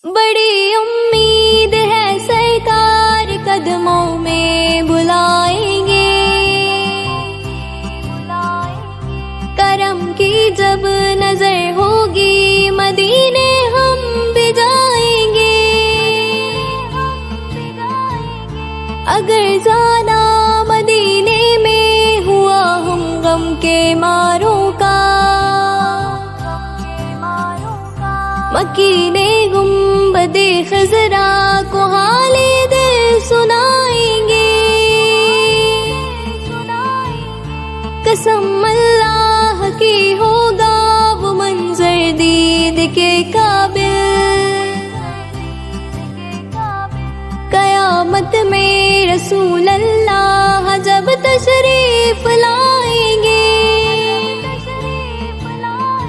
بڑی امید ہے سرکار قدموں میں بلائیں گے، کرم کی جب نظر ہوگی مدینے ہم بھی جائیں گے۔ اگر جانا مدینے میں ہوا ہم غم کے ماروں کا، مکی نے گنبد خضرا کو حال